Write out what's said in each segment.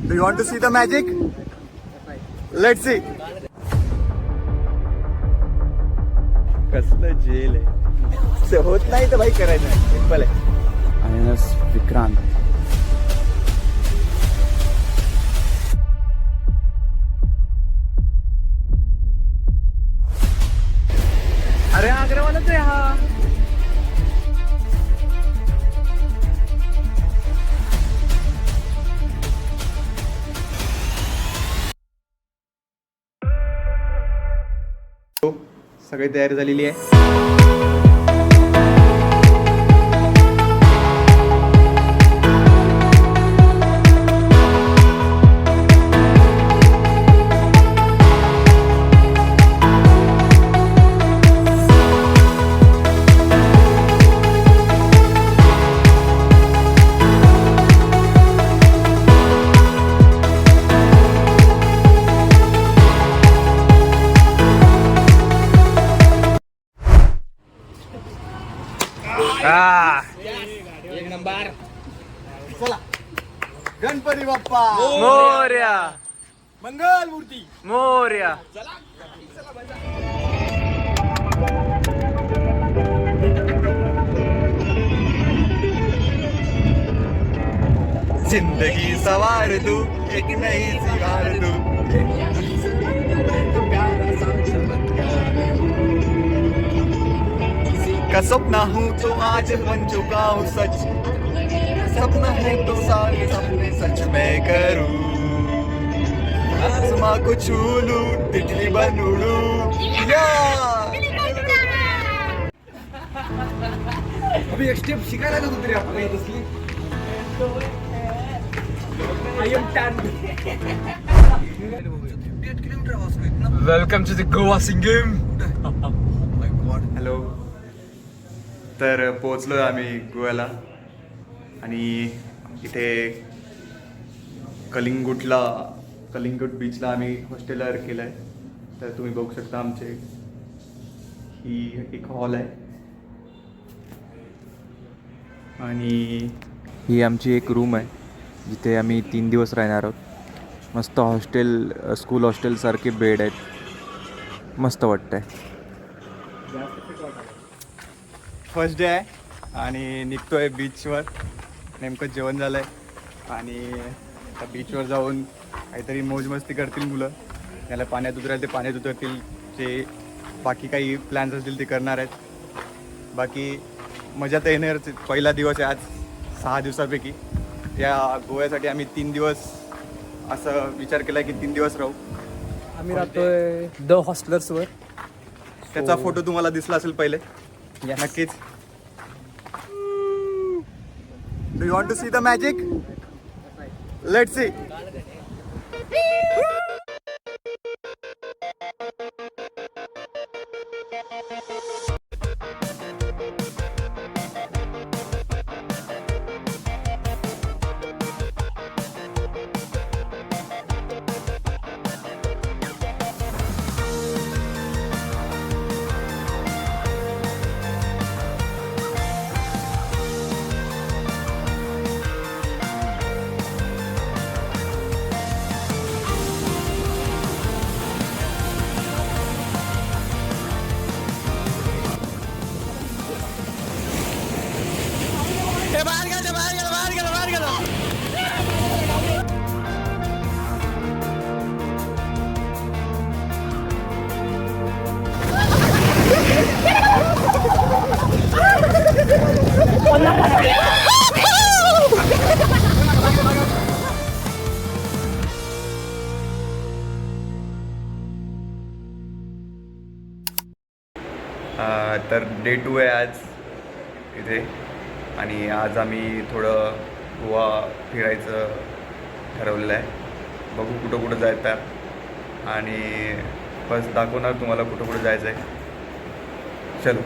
Do you want to see the magic? Let's see. कसलं gel आहे. ते होत नाही तर भाई करायचं सिंपल आहे. आणि विक्रांत अरे आग्रावालाच आहे हा. सगळी तयारी झालेली आहे. एक नंबर. चला गणपती बाप्पा मोर्या मंगल मूर्ती मोर्या. जिंदगी सवार तू एक नई सिवार तू. का सपना हूँ तो आज बन चुका हूँ सच. सपना है तो सारे सपने सच मैं करूँ. आसमां को छू लूं तितली बन उड़ूं. अभी एक स्टेप शिकायला का तू तरी आपल्याला येत असली. Welcome to the Goa singing. Hello. तर पोहोचलो आम्ही गोव्याला आणि इथे कलिंगूट बीचला आम्ही हॉस्टेलला केलं आहे. तर तुम्ही बघू शकता आमचे ही एक हॉल आहे आणि ही आमची एक रूम आहे जिथे आम्ही 3 दिवस राहणार आहोत. मस्त स्कूल हॉस्टेल सारखे बेड आहेत. मस्त वाटतंय. फर्स्ट डे आहे आणि निघतोय बीचवर. नेमकं जेवण झालं आहे आणि त्या बीचवर जाऊन काहीतरी मौज मस्ती करतील मुलं. त्याला पाण्यात उतरायला ते पाण्यात उतरतील. जे बाकी काही प्लॅन्स असतील ते करणार आहेत. बाकी मजा तर येणार. पहिला दिवस आहे आज 6 दिवसापैकी. या गोव्यासाठी आम्ही 3 दिवस असं विचार केला की 3 दिवस राहू. आम्ही राहतोय द हॉस्टेलर्सवर. त्याचा फोटो तुम्हाला दिसला असेल पहिले. नक्कीच. Do you want to see the magic? Let's see. तर डे 2 आहे आज इथे आणि आज आम्ही थोडं गोवा फिरायचं ठरवलेलं आहे. बघू कुठं कुठं जायचं आहे आणि बस दाखवणार तुम्हाला कुठं कुठं जायचं आहे. चलो.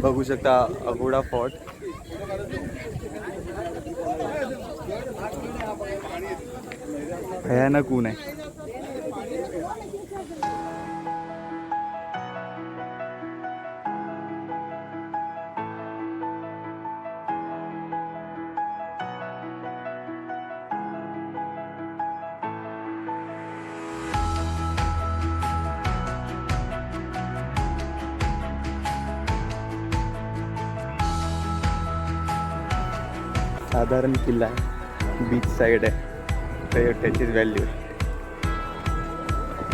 बघू शकता अगोडा फोर्ट. भयानक ऊन आहे. साधारण किल्ला आहे, बीच साईड आहे, तर त्याचीच व्हॅल्यू आहे.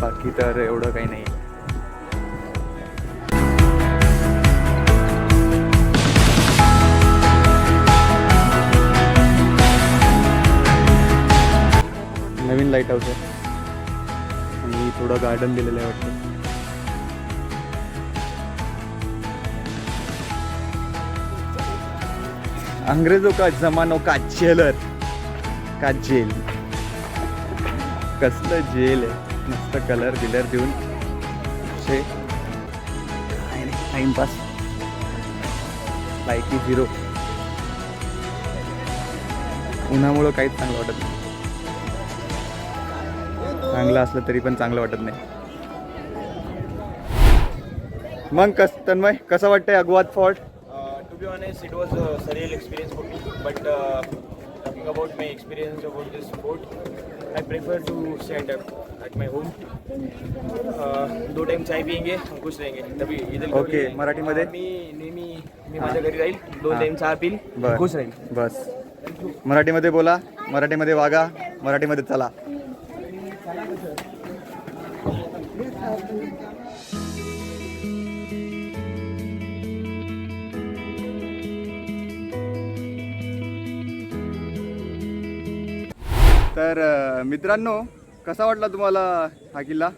बाकी तर एवढं काही नाही. नवीन लाईट हाऊस आहे आणि थोडं गार्डन दिलेलं आहे वाटतं. अंग्रेजों का जमानो का जेलर का जेल. कसलं जेल आहे, मस्त कलर बिलर देऊन काय नाही, टाइमपास. लाईटी झिरो. उन्हामुळं काहीच चांगलं वाटत नाही. चांगलं असलं तरी पण चांगलं वाटत नाही. मग तन्मय कसं वाटतंय अगवाद fort? To be honest, it was a surreal experience for me. But talking about my experience about this fort, I prefer to stay at my home. 2 time चाय पियेंगे, खुश रहेंगे. तभी इधर ओके, मराठीमध्ये? मी माझ्या घरी राहील, 2 टाइम चहा पिल, खुश राहील. बस. मराठीमध्ये बोला, मराठीमध्ये वागा, मराठीमध्ये चला. तर मित्रांनो, कसा वाटला तुम्हाला हा किल्ला?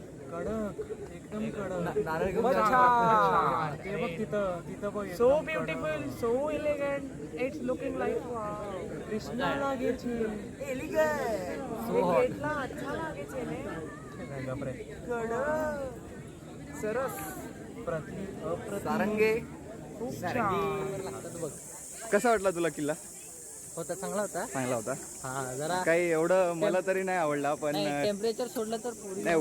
So beautiful, so elegant. It's looking like Krishna लागे छे. કેટલા અચ્છા લાગે છે ને. सरस. સારંગે कसा वाटला तुला किल्ला? होता, चांगला होता. चांगला होता. हा, जरा काही एवढं मला तरी नाही आवडला, पण टेम्परेचर सोडलं तर पुरी नाही,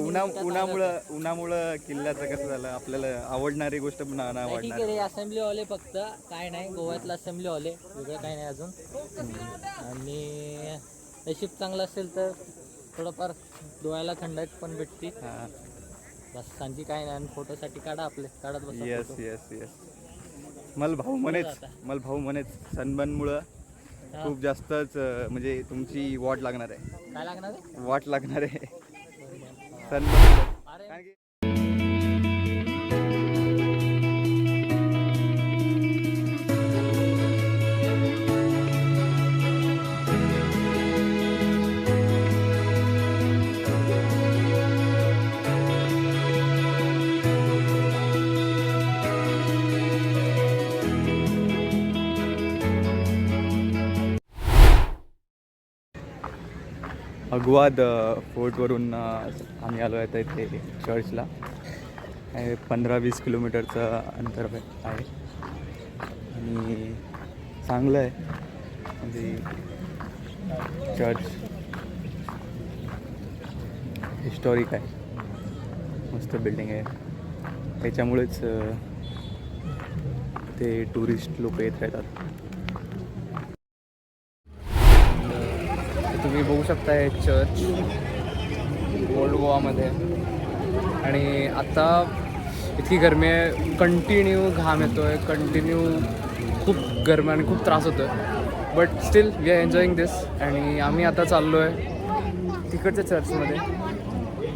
उन्हामुळं किल्ल्याचं कसं झालं, आपल्याला आवडणारी गोष्ट पण नाही ठीक आवडणार. आहे रे. असेंब्ली हॉल आहे फक्त, काय नाही. गोव्यातला असेंब्ली हॉल आहे, वेगळं काही नाही अजून. आणि नशीब चांगलं असेल तर थोडंफार डोळ्याला थंडाईत पण भेटते. हां. बस सांजी काय नाही. आणि फोटोसाठी काढत बसा येस photo. Yes yes. मला भाऊ म्हणेच सनबर्नमुळं खूप जास्तच म्हणजे तुमची वाट लागणार आहे. काय लागणार आहे? वाट लागणार आहे सनबर्न. अरे कारण की अगवाद फोर्टवरून आम्ही आलो आहे इथे चर्चला. 15-20 किलोमीटरचं अंतर आहे आणि चांगलं आहे. म्हणजे चर्च हिस्टॉरिक आहे, मस्त बिल्डिंग आहे. त्याच्यामुळेच ते टुरिस्ट लोक येत राहतात. तुम्ही बघू शकता हे चर्च ओल्ड गोवामध्ये. आणि आता इतकी गरमी आहे, कंटिन्यू घाम येतो आहे, कंटिन्यू खूप गरमी आणि खूप त्रास होतो आहे. But still we are enjoying this. आणि आम्ही आता चाललो आहे तिकडच्या चर्चमध्ये,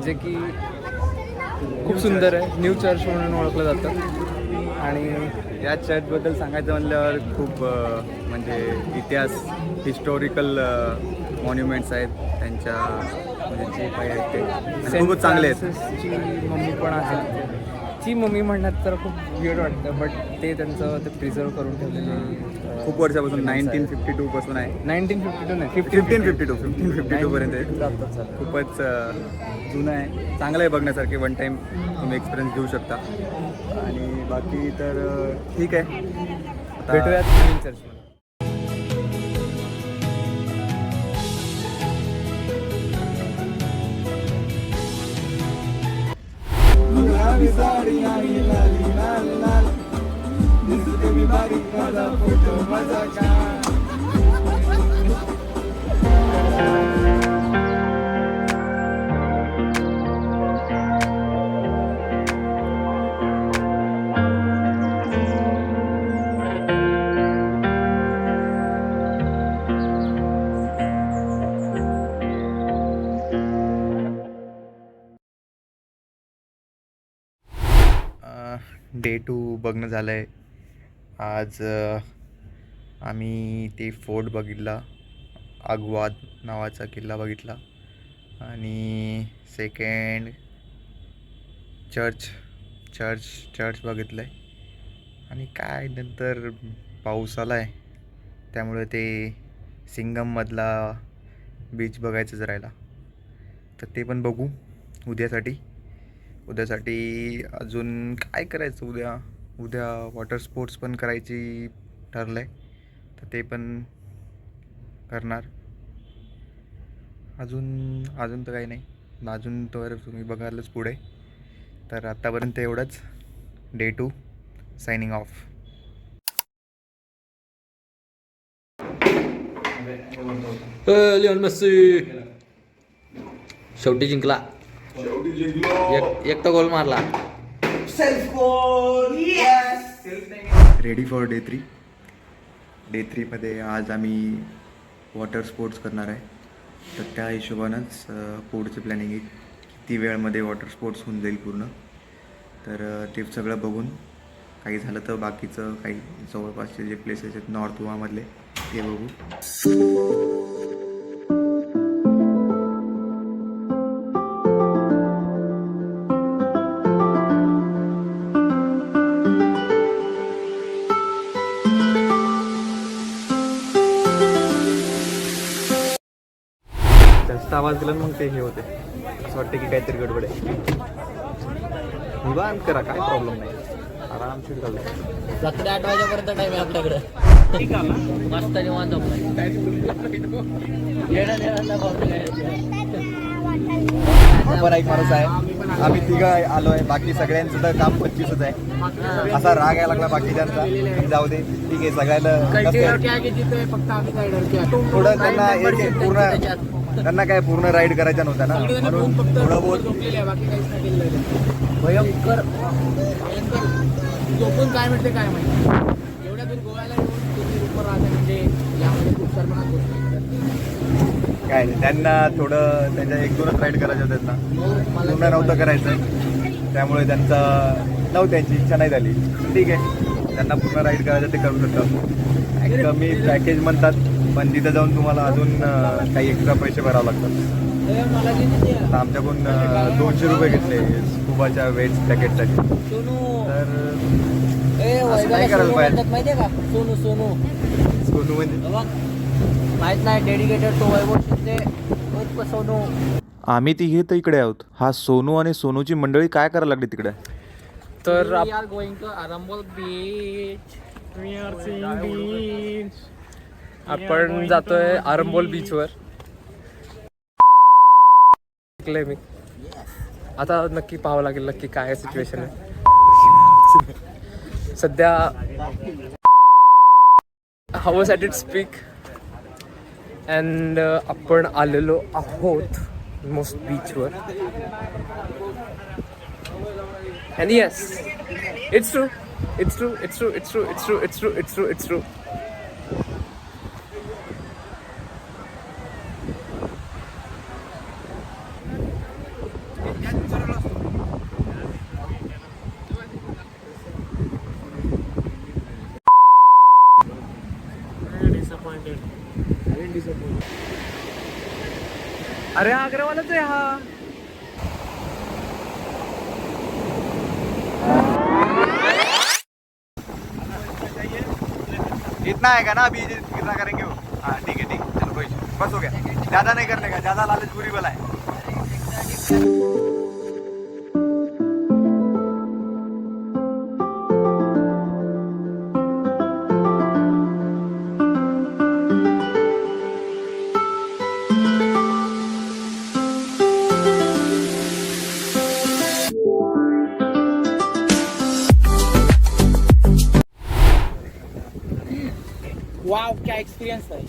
जे की खूप सुंदर आहे. न्यू चर्च म्हणून ओळखलं जातं. आणि या चर्चबद्दल सांगायचं म्हणल्यावर खूप म्हणजे इतिहास, हिस्टॉरिकल मॉन्युमेंट्स आहेत त्यांच्या, म्हणजे जे काही आहेत ते खूपच चांगले आहेत. ची मम्मी पण आहे. त्याची मम्मी म्हणण्यात तर खूप वियर्ड वाटतं, बट ते त्यांचं ते प्रिझर्व करून ठेवलेले खूप वर्षापासून 1952 पासून आहे. 1952 नाही 1552 पर्यंत आहे. जातात झालं. खूपच जुनं आहे, चांगलं आहे बघण्यासारखे. वन टाईम तुम्ही एक्सपिरियन्स घेऊ शकता. आणि बाकी तर ठीक आहे. आता भेटूयात नवीन चर्चमध्ये. डे 2 बघणं झालं आहे. आज आम्ही ते फोर्ट बघितला, आग्वाद नावाचा किल्ला बघितला. आणि सेकंड चर्च बघितलं आहे. आणि काय नंतर पाऊस आला आहे, त्यामुळे ते सिंगममधला बीच बघायचंच राहिला. तर ते पण बघू उद्यासाठी. अजून काय करायचं उद्या वॉटर स्पोर्ट्स पण करायची ठरलं आहे, तर ते पण करणार. अजून तर काही नाही. अजून तर तुम्ही बघालच पुढे. तर आत्तापर्यंत एवढंच. Day 2 signing off. Lionel Messi शेवटी जिंकला. एक तर गोल मारला. Ready for day 3. डे 3मध्ये आज आम्ही वॉटर स्पोर्ट्स करणार आहे. तर त्या हिशोबानंच पुढचं प्लॅनिंग आहे, किती वेळामध्ये वॉटर स्पोर्ट्स होऊन जाईल पूर्ण. तर ते सगळं बघून काही झालं तर बाकीचं काही जवळपासचे जे प्लेसेस आहेत नॉर्थ गोवामधले ते बघू. जास्त आवाज दिला मग ते हे होते, असं वाटतं की काहीतरी गडबड आहे. निवांत करा, काय प्रॉब्लेम नाही, आरामशीर चालू. रात्री 8 वाजेपर्यंत टाइम आहे आपल्याकडे. मस्त निवांत आपण एक माणूस आहे, आम्ही तिघं आलो आहे. बाकी सगळ्यांचं तर काम 25च आहे. असा राग यायला लागला बाकीच्यांचा, जाऊ दे ठीक आहे. सगळ्याला थोडं त्यांना काय पूर्ण राईड करायचा नव्हता ना, म्हणून थोडं बहुत भयंकर झोपून काय म्हणते काय माहिती. एवढ्या दूर गोव्याला येऊन तुम्ही रूमवर राहता म्हणजे यामध्ये खूप शर्मनाक गोष्ट आहे. काय नाही, त्यांना थोडं त्यांच्या 1-2च राईड करायच्या होत्या, त्यांना पूर्ण नव्हतं करायचं. त्यामुळे त्यांची इच्छा नाही झाली. ठीक आहे, त्यांना पूर्ण राईड करायचं ते करू शकतात. कमी पॅकेज म्हणतात, पण तिथं जाऊन तुम्हाला अजून काही एक्स्ट्रा पैसे भरावे लागतात. आता आमच्याकडून 200 रुपये घेतले स्कुबाच्या वेट जॅकेटसाठी. तर असं नाही करायला पाहिजे. माहितीये का सोनू सोनू म्हणजे माहित नाही, डेडिकेटेड टू वैभव शिंदे उर्फ सोनू. आम्ही तिघे तर इकडे आहोत. हा सोनू आणि सोनूची मंडळी काय करायला लागली तिकडे? तर we are going to Arambol beach. आपण जातोय आरंबोल बीचवर. मी आता नक्की पाहावं लागेल नक्की काय सिच्युएशन आहे सध्या. हाऊ वाज इट स्पीक. अँड आपण आलेलो आहोत मोस्ट बीचवर. And yes, it's true. अरे आग्रावालाच आहे हा. इतना आएगा ना अभी कितना करेंगे वो? हाँ ठीक है चलो कोई बस हो गया, ज़्यादा नहीं करने का, ज़्यादा लालच बुरी बला है। वाव क्या एक्सपिरियन्स आहे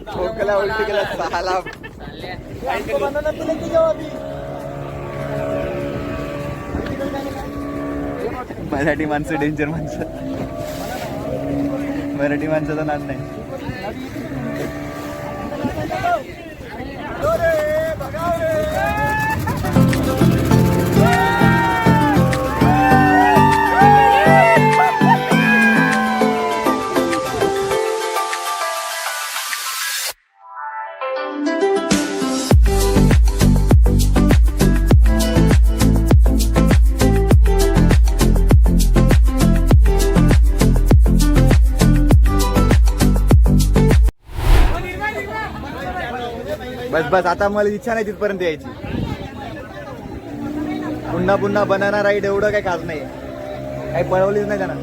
ठोकला उलटी केला सहाला. मराठी माणसं डेंजर माणसं, मराठी माणसाचा नाद नाही. बस आता मला इच्छा नाही तिथपर्यंत यायची. पुन्हा बनाना राईड एवढं काही खास नाही, काही पळवलीच नाही त्यांना.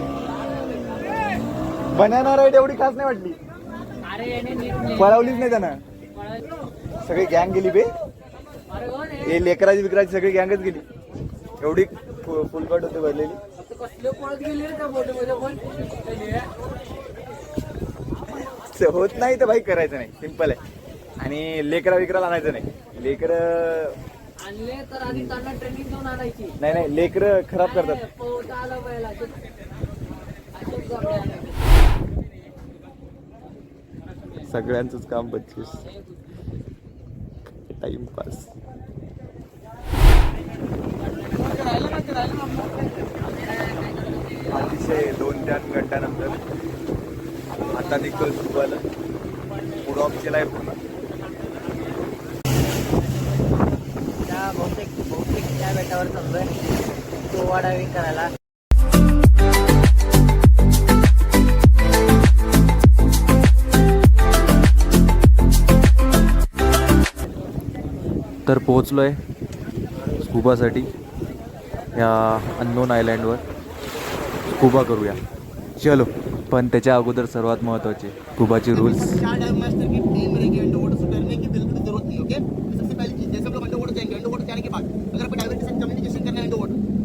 बनाना राईड एवढी खास नाही वाटली, पळवलीच नाही त्यांना. सगळी गँग गेली बे, हे लेकराची विकराची सगळी गँगच गेली. एवढी फुलकट होते भरलेली. होत नाही तर भाई करायचं नाही, सिंपल आहे. आणि लेकरा विकराला आणायचं नाही. लेकर आणले तर आधी त्यांना ट्रेनिंग देऊन आणायची. नाही लेकर खराब करतात. सगळ्यांचंच काम 25 टाइमपास. अतिशय 2-3 घंट्यानंतर आता निघतोय सुरुवाला. पुढं ऑफिशियल आहे पूर्ण. बहुतेक त्या बेटावर चाललोय गोवा डायव्हिंग करायला. तर पोहोचलो आहे स्कूबासाठी या अननोन आयलँडवर. स्कूबा करूया चलो. पण त्याच्या अगोदर सर्वात महत्त्वाचे स्कूबाचे रूल्स.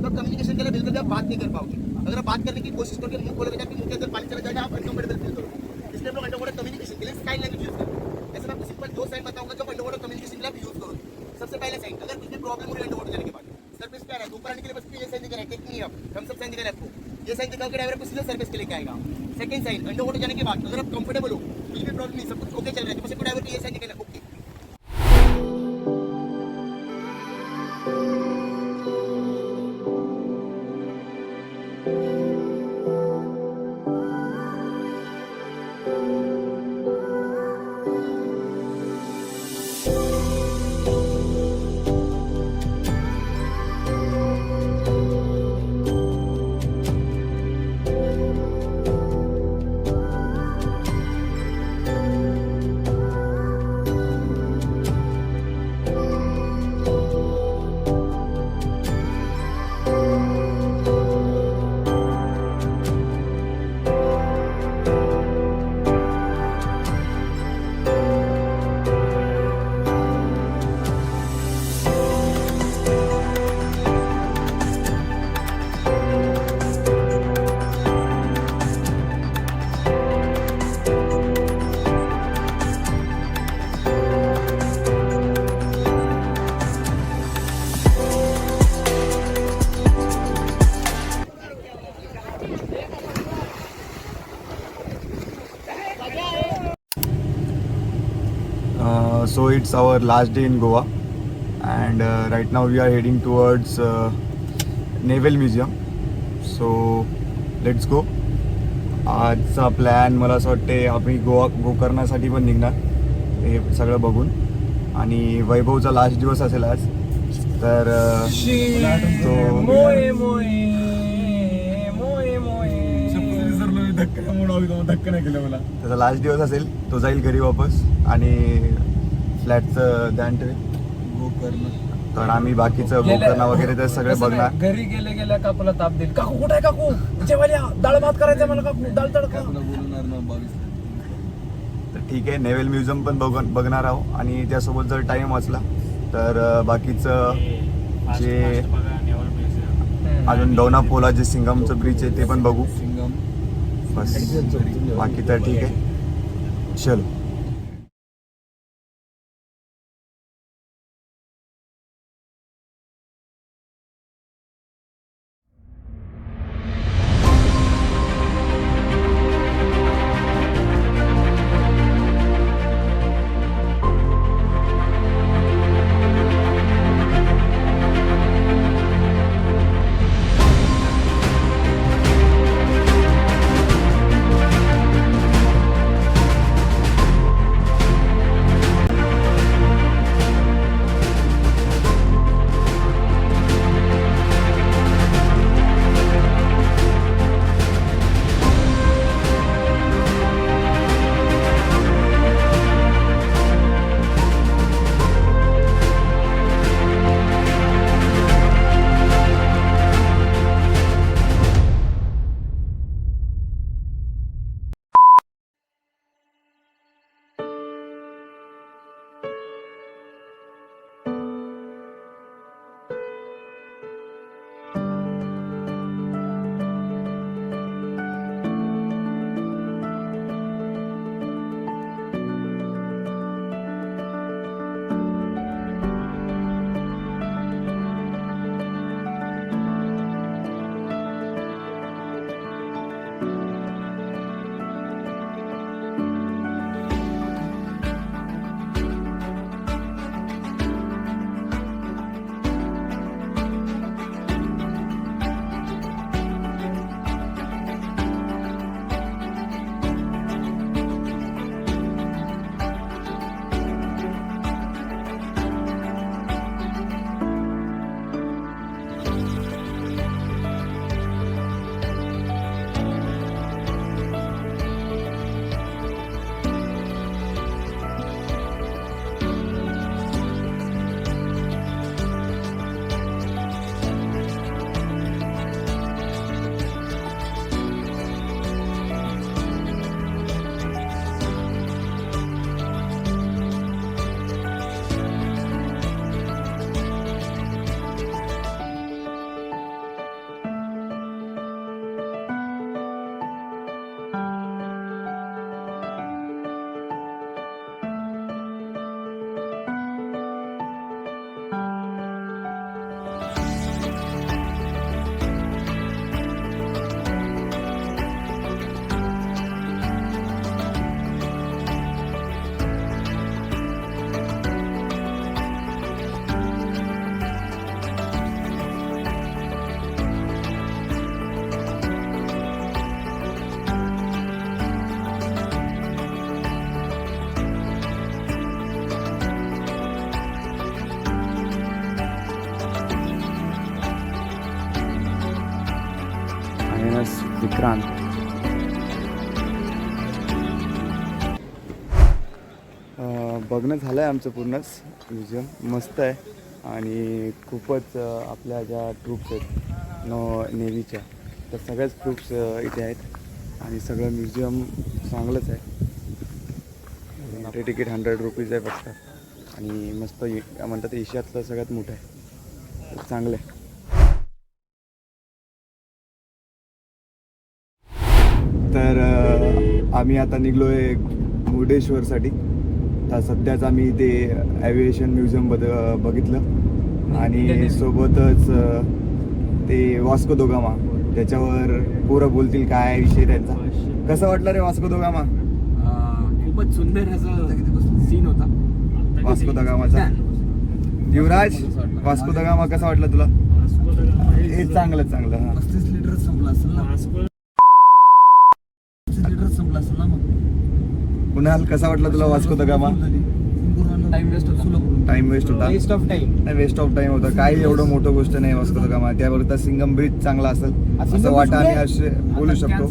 कम्युनिकेशन के लिए बिल्कुल भी आप बात नहीं कर पाओगे. अगर आप बात करने की कोशिश करोगे, मुंह खोलोगे जाके मुंह के अंदर पानी चला जाएगा, आप अनकंफर्टेबल फील करोगे. इसलिए हम लोग अंडरवाटर कम्युनिकेशन के लिए साइन लैंग्वेज यूज करते हैं. ऐसे मैं आपको सिंपल 2 साइन बताऊंगा जो अंडरवाटर कम्युनिकेशन के लिए आप यूज करोगे. सबसे पहले साइन, अगर कुछ भी प्रॉब्लम हो रही है अंडरवाटर जाने के बाद, सरफेस पे आ रहा है, ऊपर आने के लिए बस ये साइन दिख रहा है, take me up, thumbs up sign दिख रहा है आपको. ये साइन दिखाओगे ड्राइवर आपको सीधा सरफेस के लेके आएगा. सेकंड साइन, अंडरवाटर जाने के बाद अगर आप कंफर्टेबल हो, कुछ भी प्रॉब्लम नहीं, सब कुछ ओके चल रहा है, तो बस ड्राइवर को ये साइन दिखाना okay. So it's our last day in Goa, and right now we are heading towards Naval Museum. So let's go. आजचा प्लॅन मला असं वाटते आम्ही गोकर्णासाठी पण निघणार हे सगळं बघून. आणि वैभवचा लास्ट दिवस असेल आज, तर तो त्याचा लास्ट दिवस असेल, तो जाईल घरी वापस आणि फ्लॅटचं ध्यान ठेवेल. तर आम्ही बाकीचं गोकर्णा वगैरे तर सगळे बघणार. घरी गेले गेल्या काकूला ताप देईल. काकू कुठे आहे काकू? जेवायला डाळ भात करायचा मला काकू, डाळ तडका. तर ठीक आहे, नेव्हल म्युझियम पण बघणार आहोत आणि त्यासोबत जर टाइम वाचला तर बाकीचं जे अजून डोनापोला जे सिंगमचं ब्रिज आहे ते पण बघू. बस बाकी तर ठीक आहे, चलो. विक्रांत. बघणं झालं आहे आमचं पूर्णच म्युझियम. मस्त आहे आणि खूपच आपल्या ज्या ट्रूप्स आहेत नेव्हीच्या, त्या सगळ्याच ट्रूप्स इथे आहेत आणि सगळं म्युझियम चांगलंच आहे. एंट्री तिकीट 100 रुपीज आहे फक्त आणि मस्त म्हणतात एशियातलं सगळ्यात मोठं आहे. चांगलं आहे. तर आम्ही आता निघलो आहे मुर्डेश्वरसाठी. तर सध्याच आम्ही ते ॲव्हिएशन म्युझियम बघितलं आणि सोबतच ते वास्को द गामा, त्याच्यावर पुरं बोलतील काय विषय त्यांचा. कसं वाटलं रे वास्को द गामा? खूपच सुंदर असं सीन होता वास्को द गामाचा. युवराज, वास्को द गामा कसा वाटला तुला? हे चांगलं चांगलं. हां, 35 लिटर संपला असेल ना. 35 लिटर संपला असेल ना. मग कुणाल कसा वाटला तुला Vasco the Gama? Time waste होतो. टाइम वेस्ट होता. Waste of time. Waste of time होता. काही एवढं मोठं गोष्ट नाही वास्को द गामा. त्याबरोबर सिंगम ब्रिज चांगला असेल असं वाटा आम्ही असे बोलू शकतो.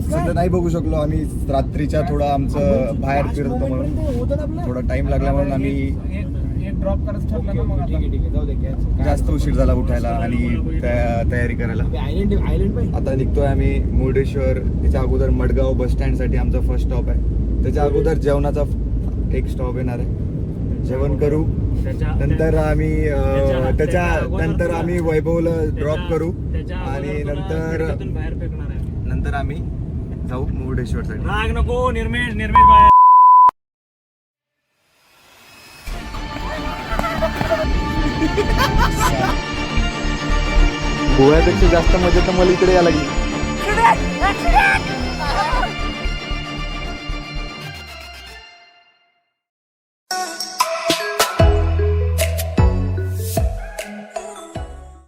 सध्या नाही बघू शकलो आम्ही, रात्रीच्या थोडा आमचं बाहेर फिरत होतो म्हणून थोडा टाइम लागला म्हणून आम्ही ड्रॉप करायचं ठरलं ना मग. ठीक आहे जाऊ दे. जास्त उशीर झाला उठायला आणि तयारी करायला. आयलंड पण आता निघतोय आम्ही मुर्डेश्वर. त्याच्या अगोदर मडगाव बस स्टँडसाठी आमचा फर्स्ट स्टॉप आहे. त्याच्या अगोदर जेवणाचा एक स्टॉप येणार आहे. जेवण करू, नंतर आम्ही त्याच्या आम्ही वैभवला ड्रॉप करू आणि नंतर आम्ही जाऊ मुर्डेश्वरसाठी. राग नको निर्मेश बाय. गोव्यापेक्षा जास्त मजा तर मला इकडे यायला लागली.